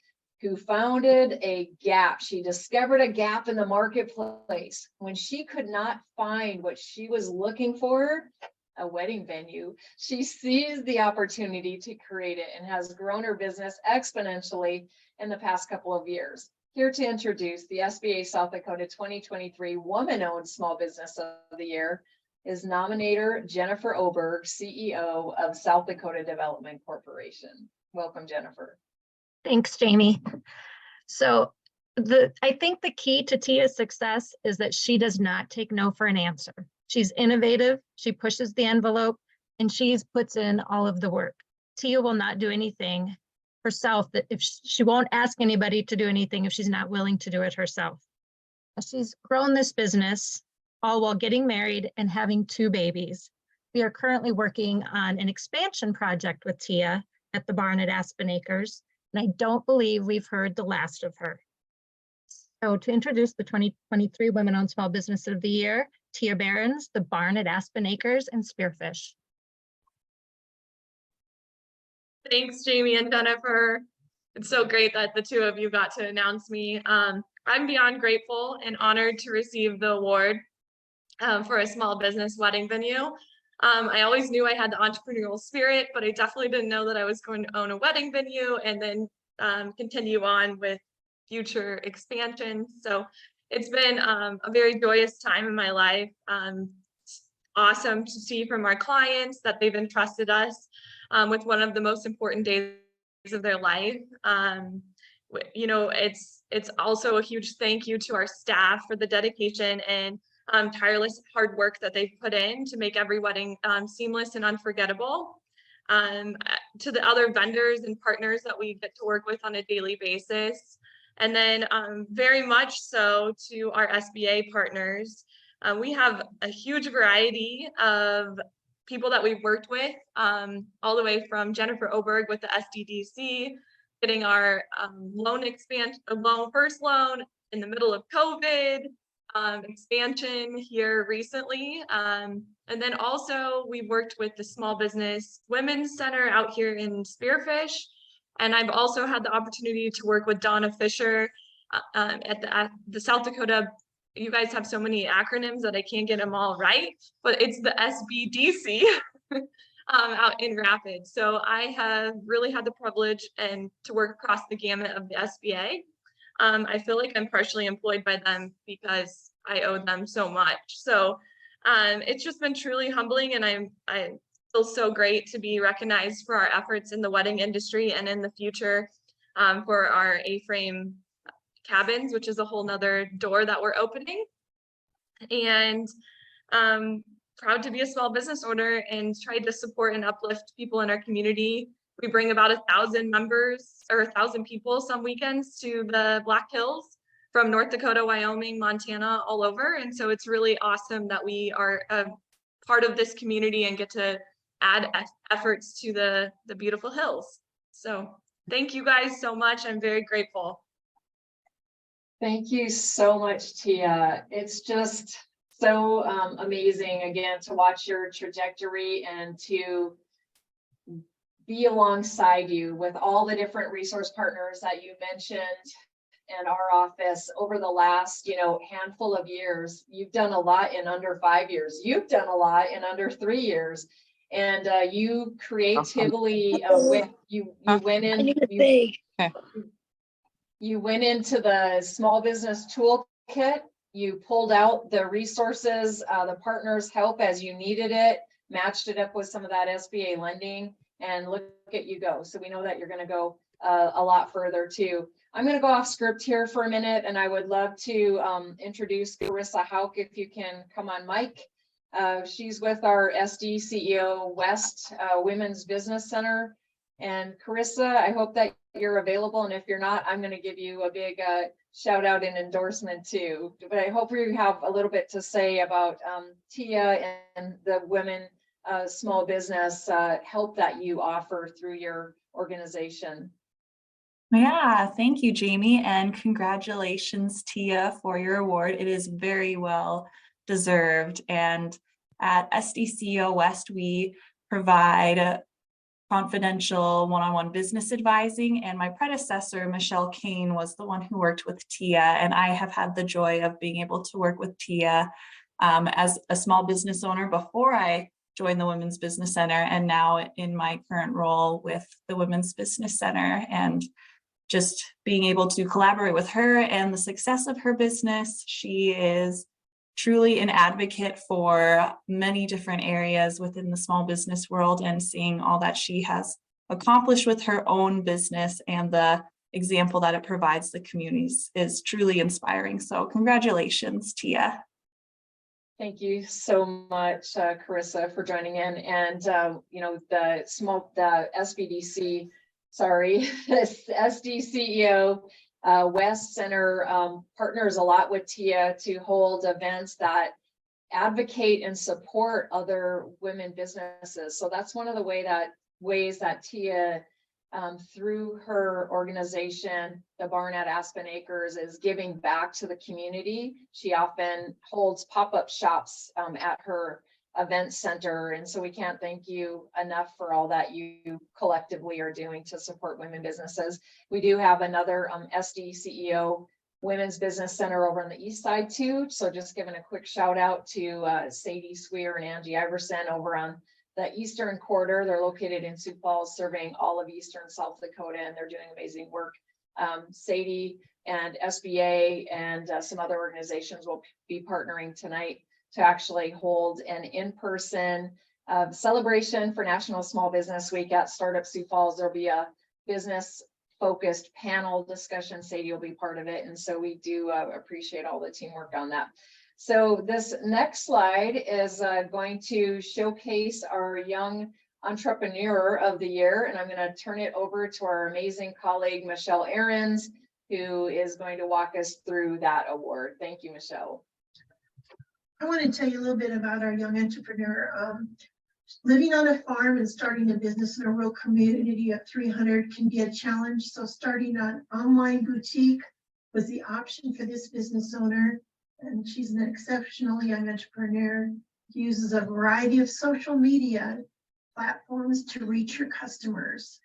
who founded a gap. She discovered a gap in the marketplace when she could not find what she was looking for, a wedding venue. She seized the opportunity to create it and has grown her business exponentially in the past couple of years. here to introduce the SBA South Dakota 2023 Woman-Owned Small Business of the Year is nominator Jennifer Oberg, CEO of South Dakota Development Corporation. Welcome, Jennifer. Thanks, Jamie. So I think the key to Tia's success is that she does not take no for an answer. She's innovative, she pushes the envelope, and she puts in all of the work. Tia will not do anything herself, that if she won't ask anybody to do anything if she's not willing to do it herself. She's grown this business all while getting married and having 2 babies. We are currently working on an expansion project with Tia at the barn at Aspen Acres, and I don't believe we've heard the last of her. So to introduce the 2023 Women-Owned Small Business of the Year, Tia Behrens, the barn at Aspen Acres and Spearfish. Thanks, Jamie and Jennifer. It's so great that the 2 of you got to announce me. I'm beyond grateful and honored to receive the award for a small business wedding venue. I always knew I had the entrepreneurial spirit, but I definitely didn't know that I was going to own a wedding venue and then continue on with future expansion. So it's been a very joyous time in my life. Awesome to see from our clients that they've entrusted us with one of the most important days of their life. You know, it's also a huge thank you to our staff for the dedication and tireless hard work that they've put in to make every wedding seamless and unforgettable. To the other vendors and partners that we get to work with on a daily basis. And then very much so to our SBA partners. We have a huge variety of people that we've worked with, all the way from Jennifer Oberg with the SDDC, getting our first loan in the middle of COVID, expansion here recently. And then also we worked with the Small Business Women's Center out here in Spearfish. And I've also had the opportunity to work with Donna Fisher at the South Dakota. You guys have so many acronyms that I can't get them all right, but it's the SBDC out in Rapids. So I have really had the privilege and to work across the gamut of the SBA. I feel like I'm partially employed by them because I owe them so much. So it's just been truly humbling, and I feel so great to be recognized for our efforts in the wedding industry and in the future for our A-frame cabins, which is a whole nother door that we're opening. And proud to be a small business owner and try to support and uplift people in our community. We bring about 1,000 members or 1,000 people some weekends to the Black Hills from North Dakota, Wyoming, Montana, all over. And so it's really awesome that we are a part of this community and get to add efforts to the beautiful hills. So thank you guys so much. I'm very grateful. Thank you so much, Tia. It's just so amazing, again, to watch your trajectory and to be alongside you with all the different resource partners that you mentioned in our office over the last, handful of years. You've done a lot in under 5 years. You've done a lot in under 3 years. And you creatively you went in. You went into the small business toolkit, you pulled out the resources, the partners' help as you needed it, matched it up with some of that SBA lending, and look at you go. So we know that you're going to go a lot further too. I'm going to go off script here for a minute, and I would love to introduce Carissa Hauk if you can come on mic. She's with our SDCEO West Women's Business Center. And Carissa, I hope that you're available. And if you're not, I'm going to give you a big shout out and endorsement too. But I hope you have a little bit to say about Tia and the women small business help that you offer through your organization. Yeah, thank you, Jamie, and congratulations, Tia, for your award. It is very well deserved. And at SDCEO West, we provide confidential one-on-one business advising, and my predecessor, Michelle Kane, was the one who worked with Tia, and I have had the joy of being able to work with Tia as a small business owner before I joined the Women's Business Center, and now in my current role with the Women's Business Center. And just being able to collaborate with her and the success of her business. She is truly an advocate for many different areas within the small business world, and seeing all that she has accomplished with her own business and the example that it provides the communities is truly inspiring. So congratulations, Tia. Thank you so much, Carissa, for joining in. And, you know, the SBDC, sorry, SDCEO West Center partners a lot with Tia to hold events that advocate and support other women businesses. So that's one of the ways that Tia, through her organization, the Barn at Aspen Acres, is giving back to the community. She often holds pop-up shops at her event center. And so we can't thank you enough for all that you collectively are doing to support women businesses. We do have another SDCEO Women's Business Center over on the east side too. So just giving a quick shout out to Sadie Sweer and Angie Iverson over on the Eastern Quarter. They're located in Sioux Falls, serving all of Eastern South Dakota, and they're doing amazing work. Sadie and SBA and some other organizations will be partnering tonight to actually hold an in-person celebration for National Small Business Week at Startup Sioux Falls. There'll be a business focused panel discussion. Sadie will be part of it. And so we do appreciate all the teamwork on that. So this next slide is going to showcase our Young Entrepreneur of the Year. And I'm going to turn it over to our amazing colleague, Michelle Ahrens, who is going to walk us through that award. Thank you, Michelle. I want to tell you a little bit about our young entrepreneur. Living on a farm and starting a business in a rural community of 300 can be a challenge. So starting an online boutique was the option for this business owner. And she's an exceptional young entrepreneur, uses a variety of social media platforms to reach her customers.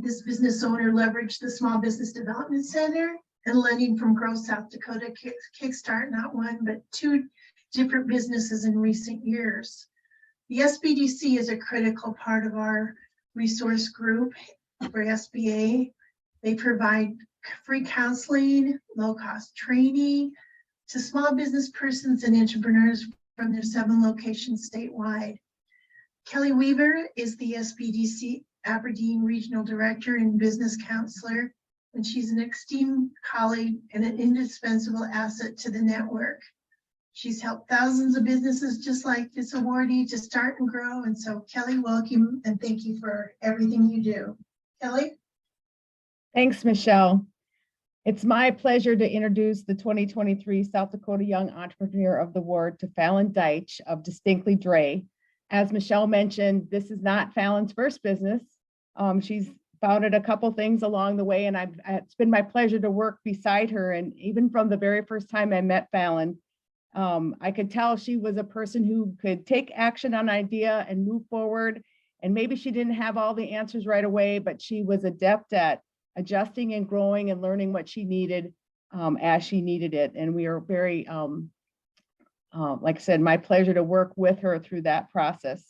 This business owner leveraged the Small Business Development Center and lending from Grow South Dakota Kickstart, not one, but two different businesses in recent years. The SBDC is a critical part of our resource group for SBA. They provide free counseling, low-cost training to small business persons and entrepreneurs from their 7 locations statewide. Kelly Weaver is the SBDC Aberdeen Regional Director and Business Counselor, and she's an esteemed colleague and an indispensable asset to the network. She's helped thousands of businesses just like this awardee to start and grow. And so Kelly, welcome and thank you for everything you do. Kelly? Thanks, Michelle. It's my pleasure to introduce the 2023 South Dakota Young Entrepreneur of the Award to Fallon Deitch of Distinctly Dre. As Michelle mentioned, this is not Fallon's first business. She's founded a couple things along the way, and it's been my pleasure to work beside her. And even from the very first time I met Fallon, I could tell she was a person who could take action on an idea and move forward. And maybe she didn't have all the answers right away, but she was adept at adjusting and growing and learning what she needed as she needed it. And we are very, like I said, my pleasure to work with her through that process.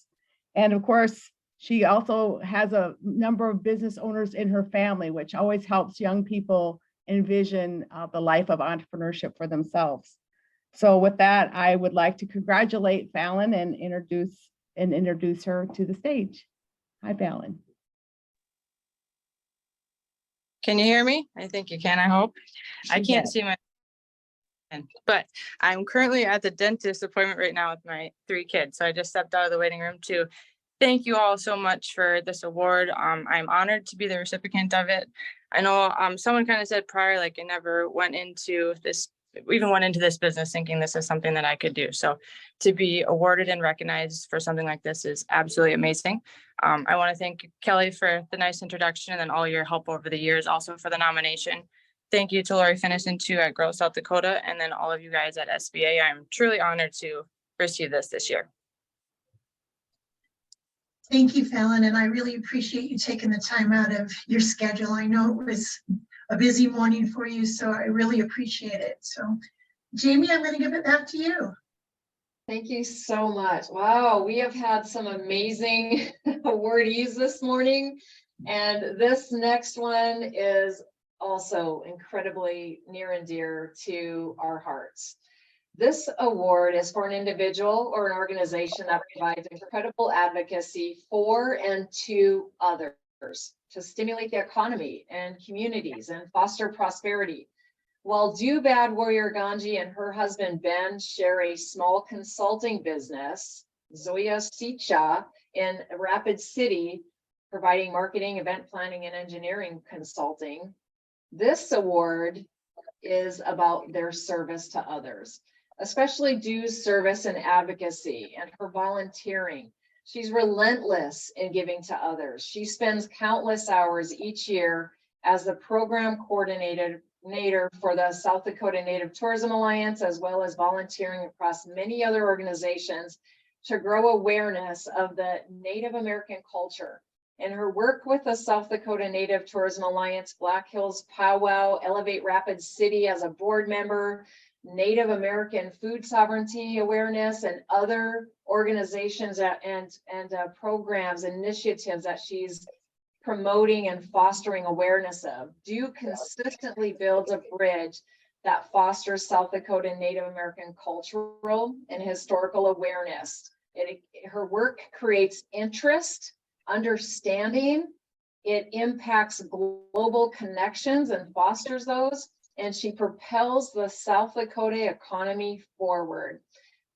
And of course, she also has a number of business owners in her family, which always helps young people envision the life of entrepreneurship for themselves. So with that, I would like to congratulate Fallon and introduce her to the stage. Hi, Fallon. Can you hear me? I think you can, I hope. I can't see my, but I'm currently at the dentist appointment right now with my 3 kids. So I just stepped out of the waiting room to thank you all so much for this award. I'm honored to be the recipient of it. I know someone kind of said prior, like I never went into this, even went into this business thinking this is something that I could do. So to be awarded and recognized for something like this is absolutely amazing. I want to thank Kelly for the nice introduction and then all your help over the years, also for the nomination. Thank you to Lori Finnison too at Grow South Dakota, and then all of you guys at SBA. I'm truly honored to receive this year. Thank you, Fallon, and I really appreciate you taking the time out of your schedule. I know it was a busy morning for you, so I really appreciate it. So, Jamie, I'm going to give it back to you. Thank you so much. Wow, we have had some amazing awardees this morning. And this next one is also incredibly near and dear to our hearts. This award is for an individual or an organization that provides incredible advocacy for and to others to stimulate the economy and communities and foster prosperity. While Do Bad Warrior Ganji and her husband Ben share a small consulting business, Zoya Sicha, in Rapid City, providing marketing, event planning, and engineering consulting, this award is about their service to others, especially Do's service and advocacy and her volunteering. She's relentless in giving to others. She spends countless hours each year as the program coordinator for the South Dakota Native Tourism Alliance, as well as volunteering across many other organizations to grow awareness of the Native American culture. In her work with the South Dakota Native Tourism Alliance, Black Hills Powwow, Elevate Rapid City as a board member, Native American food sovereignty awareness, and other organizations and programs, initiatives that she's promoting and fostering awareness of. Do consistently builds a bridge that fosters South Dakota Native American cultural and historical awareness. Her work creates interest, understanding, it impacts global connections and fosters those, and she propels the South Dakota economy forward.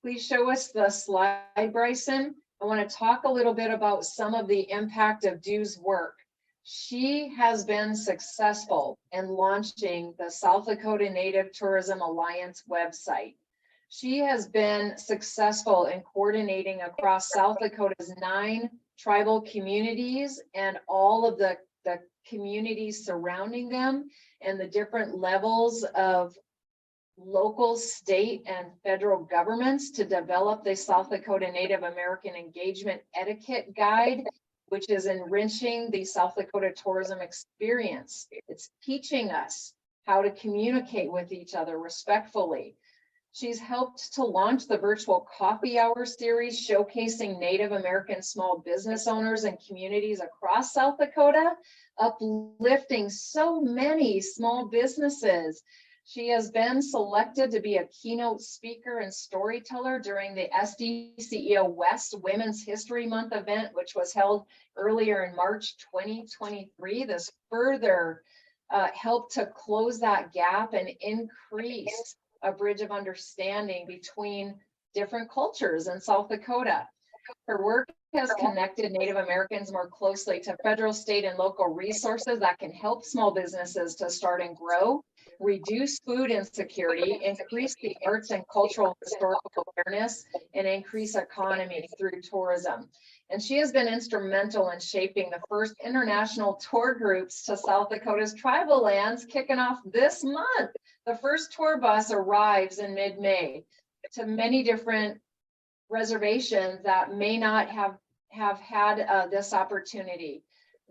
Please show us the slide, Bryson. I want to talk a little bit about some of the impact of Do's work. She has been successful in launching the South Dakota Native Tourism Alliance website. She has been successful in coordinating across South Dakota's 9 tribal communities and all of the communities surrounding them and the different levels of local, state, and federal governments to develop the South Dakota Native American Engagement Etiquette Guide, which is enriching the South Dakota tourism experience. It's teaching us how to communicate with each other respectfully. She's helped to launch the virtual coffee hour series showcasing Native American small business owners and communities across South Dakota, uplifting so many small businesses. She has been selected to be a keynote speaker and storyteller during the SDCEO West Women's History Month event, which was held earlier in March 2023. This further helped to close that gap and increase a bridge of understanding between different cultures in South Dakota. Her work has connected Native Americans more closely to federal, state, and local resources that can help small businesses to start and grow, reduce food insecurity, increase the arts and cultural historical awareness, and increase economy through tourism. And she has been instrumental in shaping the first international tour groups to South Dakota's tribal lands, kicking off this month. The first tour bus arrives in mid-May to many different reservations that may not have had this opportunity.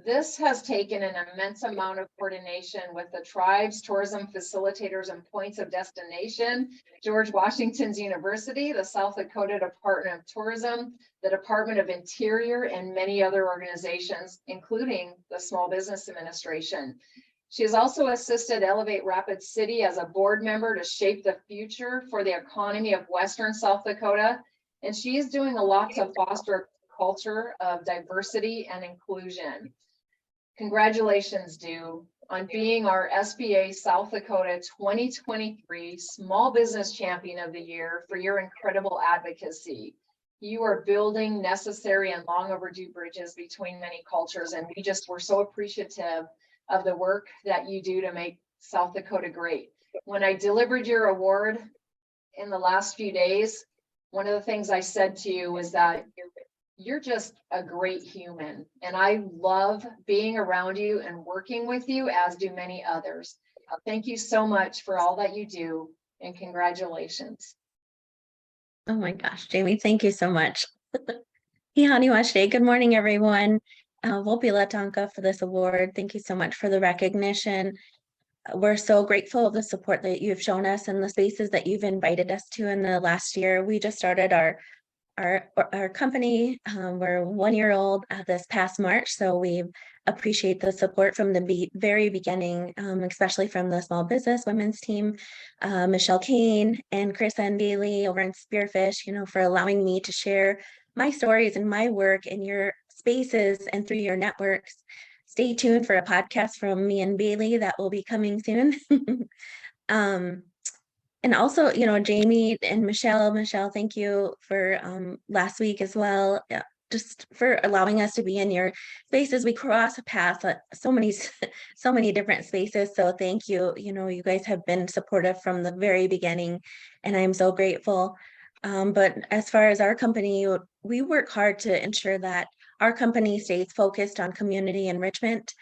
This has taken an immense amount of coordination with the tribes, tourism facilitators, and points of destination, George Washington's University, the South Dakota Department of Tourism, the Department of Interior, and many other organizations, including the Small Business Administration. She has also assisted Elevate Rapid City as a board member to shape the future for the economy of Western South Dakota. And she is doing a lot to foster a culture of diversity and inclusion. Congratulations, Do, on being our SBA South Dakota 2023 Small Business Champion of the Year for your incredible advocacy. You are building necessary and long overdue bridges between many cultures, and we're so appreciative of the work that you do to make South Dakota great. When I delivered your award in the last few days, one of the things I said to you was that you're just a great human, and I love being around you and working with you, as do many others. Thank you so much for all that you do, and congratulations. Oh my gosh, Jamie, thank you so much. Ihaniwashe, good morning, everyone. Wopila Tonka for this award. Thank you so much for the recognition. We're so grateful of the support that you've shown us and the spaces that you've invited us to in the last year. We just started our our company. We're 1 year old this past March, so we appreciate the support from the very beginning, especially from the small business women's team, Michelle Kane and Chris and Bailey over in Spearfish, for allowing me to share my stories and my work in your spaces and through your networks. Stay tuned for a podcast from me and Bailey that will be coming soon. And also, Jamie and Michelle, thank you for last week as well. Just for allowing us to be in your spaces. We cross paths at so many different spaces. So thank you. You guys have been supportive from the very beginning, and I'm so grateful. But as far as our company, we work hard to ensure that our company stays focused on community enrichment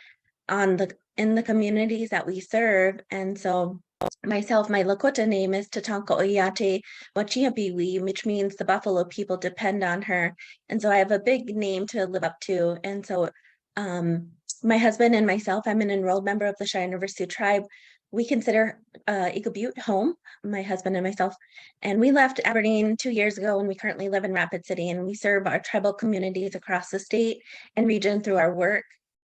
in the communities that we serve. And so myself, my Lakota name is Tatanka Oyate Wachiapiwi, which means the Buffalo people depend on her. And so I have a big name to live up to. And so my husband and myself, I'm an enrolled member of the Cheyenne River Sioux tribe. We consider Eagle Butte home, my husband and myself. And we left Aberdeen 2 years ago, and we currently live in Rapid City, and we serve our tribal communities across the state and region through our work.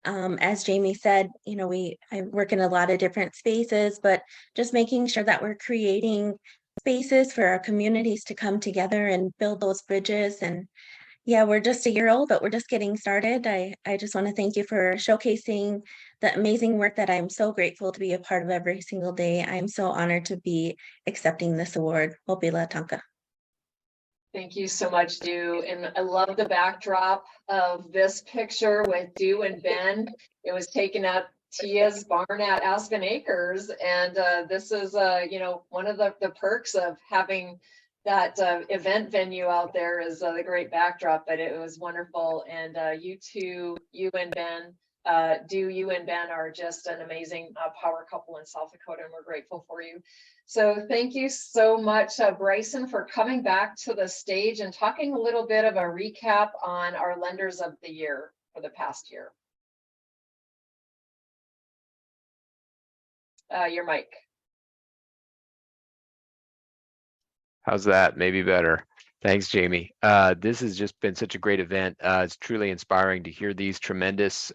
As Jamie said, I work in a lot of different spaces, but just making sure that we're creating spaces for our communities to come together and build those bridges. And yeah, we're just 1 year old, but we're just getting started. I just want to thank you for showcasing the amazing work that I'm so grateful to be a part of every single day. I'm so honored to be accepting this award. Hopila Tanka. Thank you so much, Dew. And I love the backdrop of this picture with Dew and Ben. It was taken at Tia's barn at Aspen Acres. And this is, one of the perks of having that event venue out there is the great backdrop, but it was wonderful. And you two, you and Ben, you and Ben are just an amazing power couple in South Dakota, and we're grateful for you. So thank you so much, Bryson, for coming back to the stage and talking a little bit of a recap on our lenders of the year for the past year. Your mic. How's that? Maybe better. Thanks, Jamie. This has just been such a great event. It's truly inspiring to hear these tremendous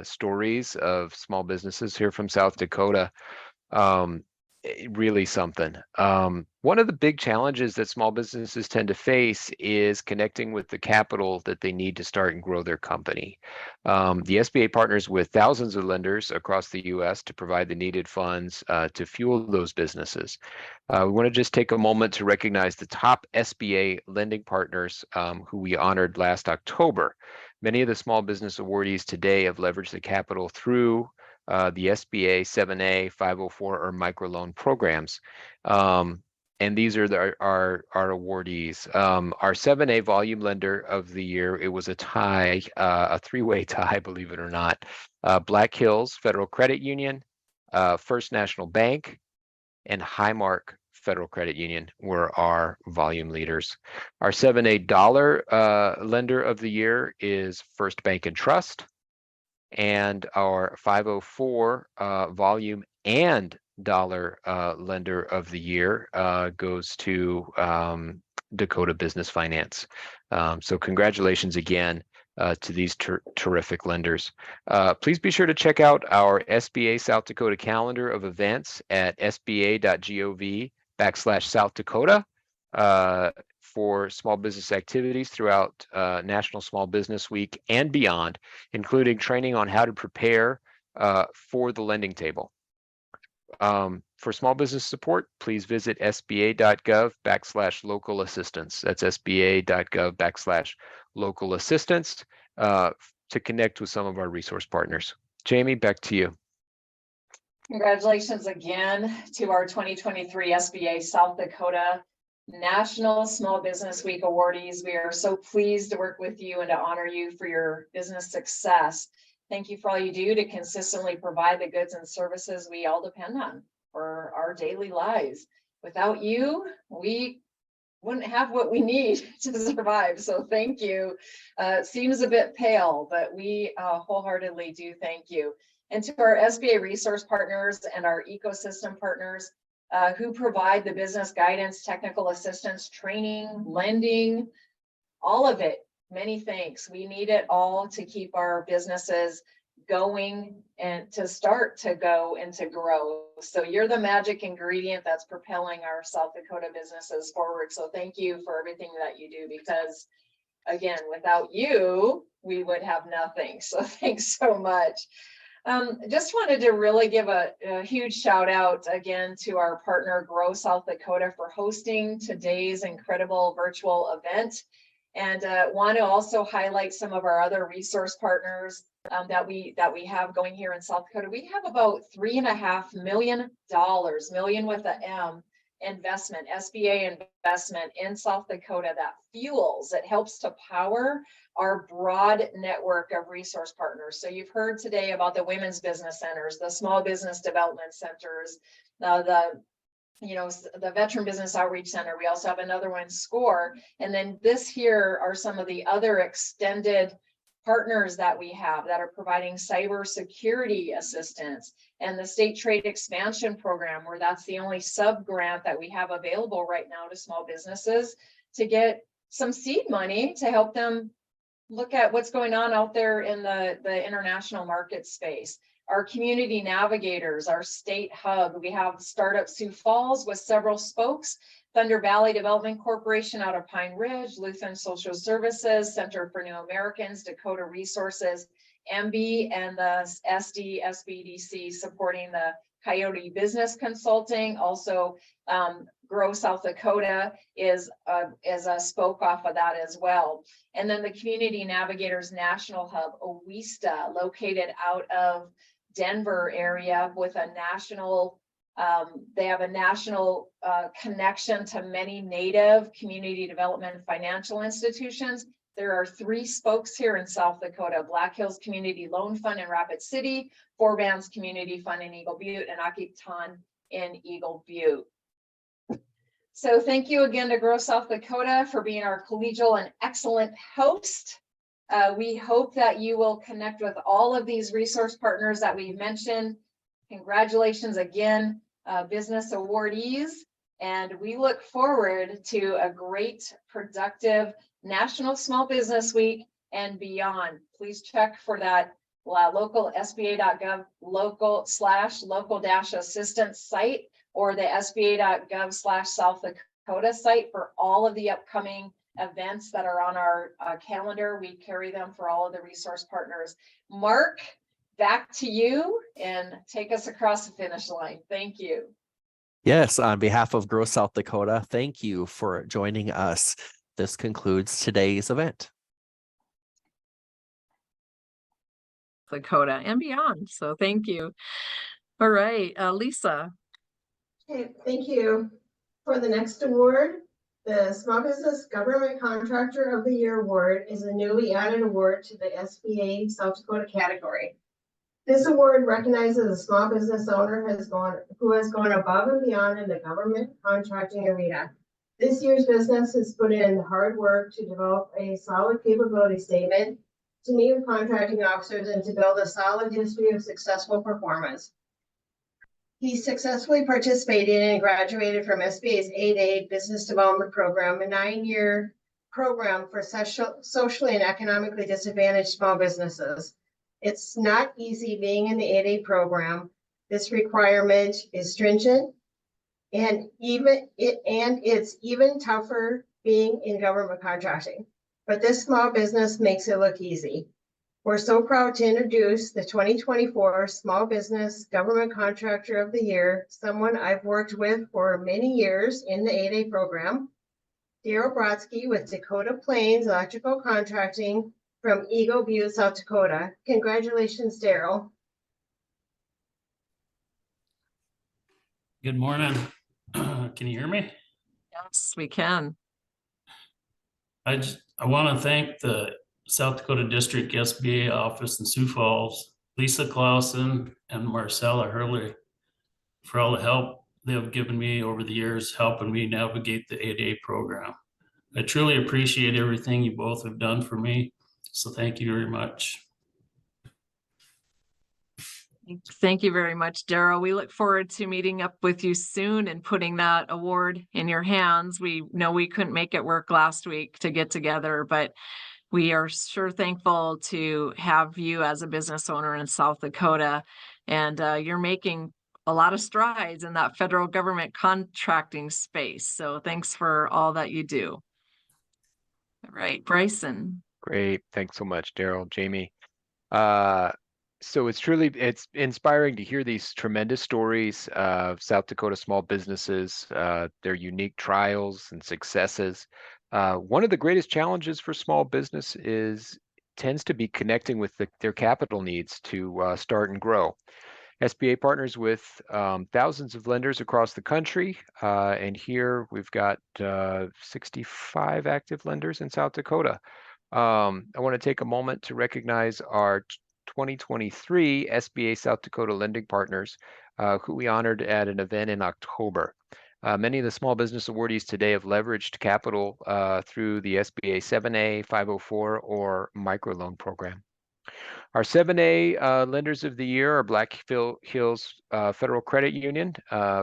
stories of small businesses here from South Dakota. Really something. One of the big challenges that small businesses tend to face is connecting with the capital that they need to start and grow their company. The SBA partners with thousands of lenders across the U.S. to provide the needed funds to fuel those businesses. We want to just take a moment to recognize the top SBA lending partners who we honored last October. Many of the small business awardees today have leveraged the capital through the SBA 7A, 504, or microloan programs. And these are our awardees. Our 7A volume lender of the year, it was a tie, a three-way tie, believe it or not. Black Hills Federal Credit Union, First National Bank, and Highmark Federal Credit Union were our volume leaders. Our 7A dollar lender of the year is First Bank and Trust. And our 504 volume and dollar lender of the year goes to Dakota Business Finance. So congratulations again to these terrific lenders. Please be sure to check out our SBA South Dakota calendar of events at sba.gov/South Dakota for small business activities throughout National Small Business Week and beyond, including training on how to prepare for the lending table. For small business support, please visit sba.gov/local assistance. That's sba.gov/local assistance to connect with some of our resource partners. Jamie, back to you. Congratulations again to our 2023 SBA South Dakota National Small Business Week awardees. We are so pleased to work with you and to honor you for your business success. Thank you for all you do to consistently provide the goods and services we all depend on for our daily lives. Without you, we wouldn't have what we need to survive. So thank you. Seems a bit pale, but we wholeheartedly do thank you. And to our SBA resource partners and our ecosystem partners, who provide the business guidance, technical assistance, training, lending, all of it. Many thanks. We need it all to keep our businesses going and to start to go and to grow. So you're the magic ingredient that's propelling our South Dakota businesses forward. So thank you for everything that you do, because again, without you, we would have nothing. So thanks so much. Just wanted to really give a huge shout out again to our partner Grow South Dakota for hosting today's incredible virtual event. And want to also highlight some of our other resource partners that we have going here in South Dakota. We have about $3.5 million, million with a M, investment, SBA investment in South Dakota that fuels, it helps to power our broad network of resource partners. So you've heard today about the women's business centers, the small business development centers, the Veteran Business Outreach Center. We also have another one, SCORE. And then this here are some of the other extended partners that we have that are providing cybersecurity assistance, and the State Trade Expansion Program, where that's the only sub-grant that we have available right now to small businesses to get some seed money to help them look at what's going on out there in the international market space. Our community navigators, our state hub, we have Startup Sioux Falls with several spokes, Thunder Valley Development Corporation out of Pine Ridge, Lutheran Social Services, Center for New Americans, Dakota Resources, MB, and the SBDC supporting the Coyote Business Consulting. Also, Grow South Dakota is a spoke off of that as well. And then the Community Navigators National Hub, OWISTA, located out of Denver area with a national, they have a national connection to many Native community development financial institutions. There are 3 spokes here in South Dakota: Black Hills Community Loan Fund in Rapid City, Four Bands Community Fund in Eagle Butte, and Akitan in Eagle Butte. So thank you again to Grow South Dakota for being our collegial and excellent host. We hope that you will connect with all of these resource partners that we've mentioned. Congratulations again, business awardees. And we look forward to a great, productive National Small Business Week and beyond. Please check for that local SBA.gov local/assistance site, or the SBA.gov/South Dakota site for all of the upcoming events that are on our calendar. We carry them for all of the resource partners. Mark, back to you and take us across the finish line. Thank you. Yes, on behalf of Grow South Dakota, thank you for joining us. This concludes today's event. Dakota and beyond. So thank you. All right, Lisa. Okay, thank you. For the next award, the Small Business Government Contractor of the Year Award is a newly added award to the SBA South Dakota category. This award recognizes a small business owner who has gone above and beyond in the government contracting arena. This year's business has put in the hard work to develop a solid capability statement, to meet with contracting officers, and to build a solid history of successful performance. He successfully participated and graduated from SBA's 8A Business Development Program, a 9-year program for socially and economically disadvantaged small businesses. It's not easy being in the 8A program. This requirement is stringent, and it's even tougher being in government contracting. But this small business makes it look easy. We're so proud to introduce the 2024 Small Business Government Contractor of the Year, someone I've worked with for many years in the 8A program, Daryl Brodsky with Dakota Plains Electrical Contracting from Eagle Butte, South Dakota. Congratulations, Daryl. Good morning. Can you hear me? Yes, we can. I want to thank the South Dakota District SBA office in Sioux Falls, Lisa Clausen and Marcella Hurley, for all the help they have given me over the years, helping me navigate the 8A program. I truly appreciate everything you both have done for me. So thank you very much. Thank you very much, Daryl. We look forward to meeting up with you soon and putting that award in your hands. We know we couldn't make it work last week to get together, but we are sure thankful to have you as a business owner in South Dakota. And you're making a lot of strides in that federal government contracting space. So thanks for all that you do. All right, Bryson. Great. Thanks so much, Daryl, Jamie. So it's inspiring to hear these tremendous stories of South Dakota small businesses, their unique trials and successes. One of the greatest challenges for small business tends to be connecting with their capital needs to start and grow. SBA partners with thousands of lenders across the country, and here we've got 65 active lenders in South Dakota. I want to take a moment to recognize our 2023 SBA South Dakota lending partners who we honored at an event in October. Many of the small business awardees today have leveraged capital through the SBA 7A, 504, or microloan program. Our 7A lenders of the year are Black Hills Federal Credit Union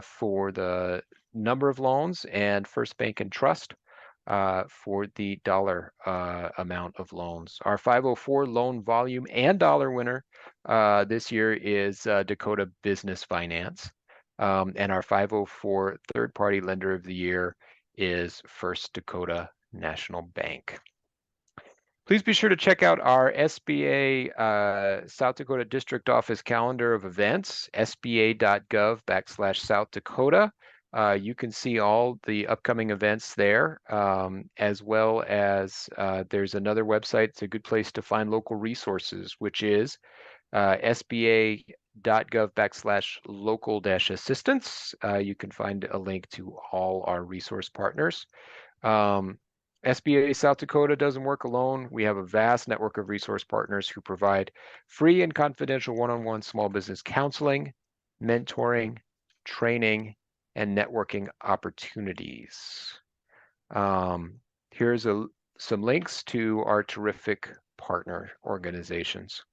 for the number of loans, and First Bank and Trust for the dollar amount of loans. Our 504 loan volume and dollar winner this year is Dakota Business Finance. And our 504 third-party lender of the year is First Dakota National Bank. Please be sure to check out our SBA South Dakota District Office calendar of events, sba.gov/South Dakota. You can see all the upcoming events there, as well as there's another website. It's a good place to find local resources, which is sba.gov/local-assistance. You can find a link to all our resource partners. SBA South Dakota doesn't work alone. We have a vast network of resource partners who provide free and confidential one-on-one small business counseling, mentoring, training, and networking opportunities. Here's some links to our terrific partner organizations.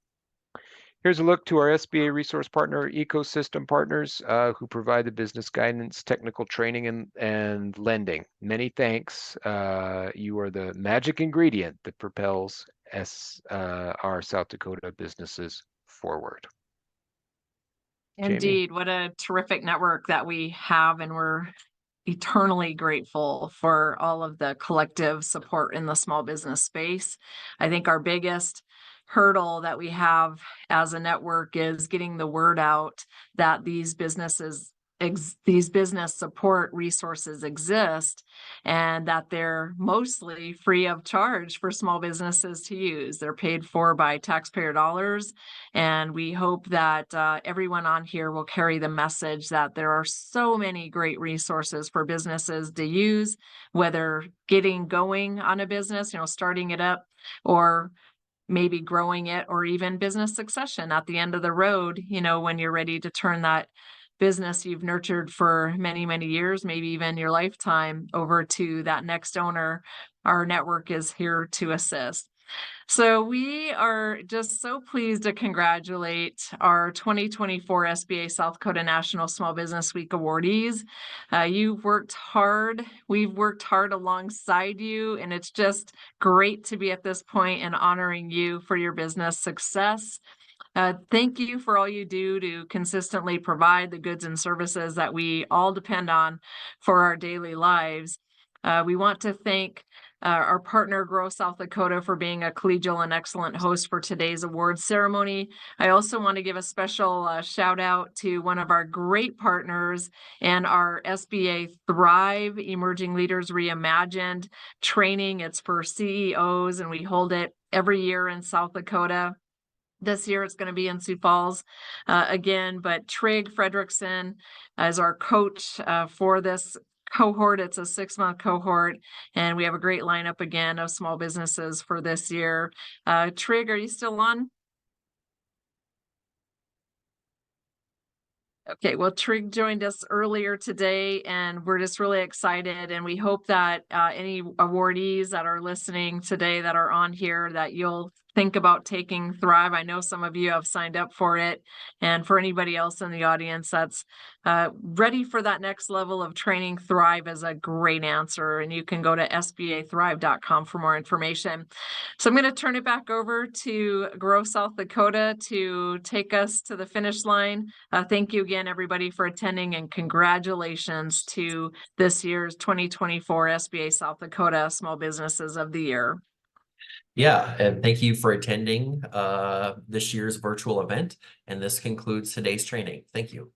Here's a look to our SBA resource partner ecosystem partners who provide the business guidance, technical training, and lending. Many thanks. You are the magic ingredient that propels our South Dakota businesses forward. Indeed, what a terrific network that we have, and we're eternally grateful for all of the collective support in the small business space. I think our biggest hurdle that we have as a network is getting the word out that these business support resources exist, and that they're mostly free of charge for small businesses to use. They're paid for by taxpayer dollars, and we hope that everyone on here will carry the message that there are so many great resources for businesses to use, whether getting going on a business, starting it up, or maybe growing it, or even business succession at the end of the road, when you're ready to turn that business you've nurtured for many, many years, maybe even your lifetime, over to that next owner. Our network is here to assist. So we are just so pleased to congratulate our 2024 SBA South Dakota National Small Business Week awardees. You've worked hard. We've worked hard alongside you, and it's just great to be at this point and honoring you for your business success. Thank you for all you do to consistently provide the goods and services that we all depend on for our daily lives. We want to thank our partner, Grow South Dakota, for being a collegial and excellent host for today's awards ceremony. I also want to give a special shout out to one of our great partners and our SBA Thrive Emerging Leaders Reimagined training. It's for CEOs, and we hold it every year in South Dakota. This year it's going to be in Sioux Falls again, but Trig Fredrickson is our coach for this cohort. It's a 6-month cohort, and we have a great lineup again of small businesses for this year. Trig, are you still on? Okay, well, Trig joined us earlier today, and we're just really excited, and we hope that any awardees that are listening today that are on here, that you'll think about taking Thrive. I know some of you have signed up for it. And for anybody else in the audience that's ready for that next level of training, Thrive is a great answer. And you can go to sbathrive.com for more information. So I'm going to turn it back over to Grow South Dakota to take us to the finish line. Thank you again, everybody, for attending, and congratulations to this year's 2024 SBA South Dakota Small Businesses of the Year. Yeah, and thank you for attending this year's virtual event. And this concludes today's training. Thank you.